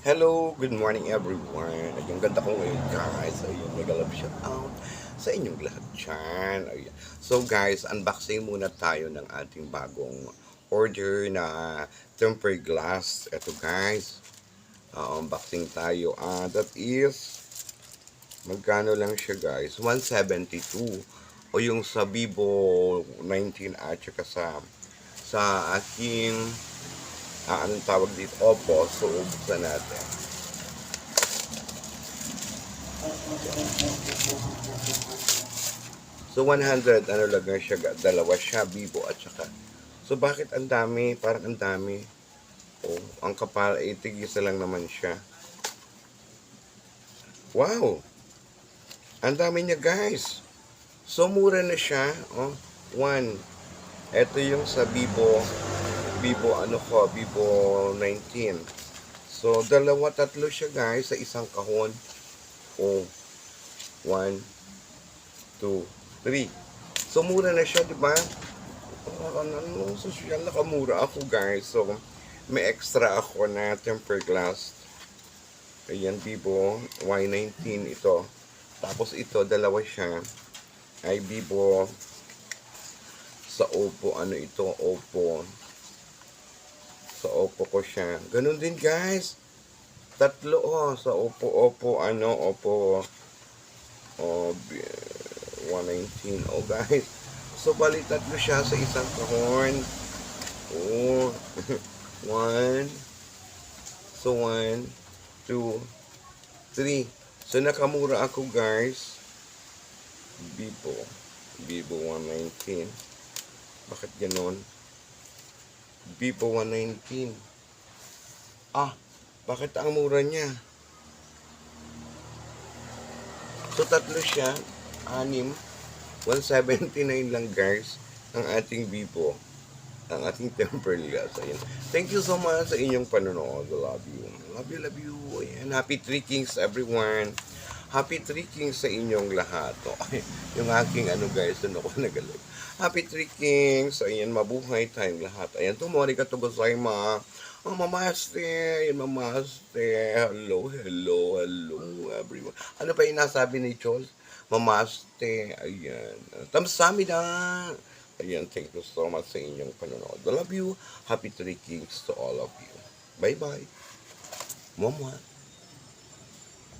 Hello, good morning everyone. Ay, ang ganda ko ngayon guys. Ayun, mega love shout out sa inyong lahat dyan. Ayun. So guys, unboxing muna tayo ng ating bagong order na tempered glass. Ito guys, unboxing tayo. That is, magkano lang siya guys? 172. O yung sa Vivo 19 at saka sa aking anong tawag dito? Oppo. So, buksan natin. So 100 ano lang siya, dalawa siya, Vivo at saka. So bakit ang dami? Parang ang dami. Oh, ang kapal 80 isa lang naman siya. Wow! Ang dami niya guys. So mura na siya. Oh, one. Ito yung sa Vivo ano ko, Vivo 19. So dalawa, tatlo siya guys sa isang kahon. Oh, one, two, three. So mura na siya, di ba? Social nakamura ako guys. So, may extra ako na tempered glass. Ayan, Vivo Y19 ito. Tapos ito, dalawa siya. Ay, Vivo sa Oppo. Ano ito? Oppo. Sa Oppo ko siya. Ganun din guys. Tatlo sa Oppo. Oppo 119. Guys. So, bali tatlo siya sa isang kahon. Oh, one. So, one, two, three. So, nakamura ako, guys. Vivo 119. Bakit ganon? Vivo 119. Bakit ang mura niya? So, tatlo siya. Anim. 179 lang, guys. Ang ating Vivo. Ang ating tempered glass. Ayan. Thank you so much sa inyong panonood. I love you. Love you, love you. Ayan. Happy Three Kings, everyone. Happy Three Kings sa inyong lahat. Yung aking guys, doon ako nagalag. Happy Three Kings. Ayan, mabuhay tayong lahat. Ayan, tumori ka to gozaimasu. Mamaste. Ayan, mamaste. Hello, hello, hello, everyone. Ano pa yung nasabi ni Chos? Mamaste. Ayan. Tamsamida. Ayan, thank you so much sa inyong panonood. I love you. Happy Three Kings to all of you. Bye-bye. Mama.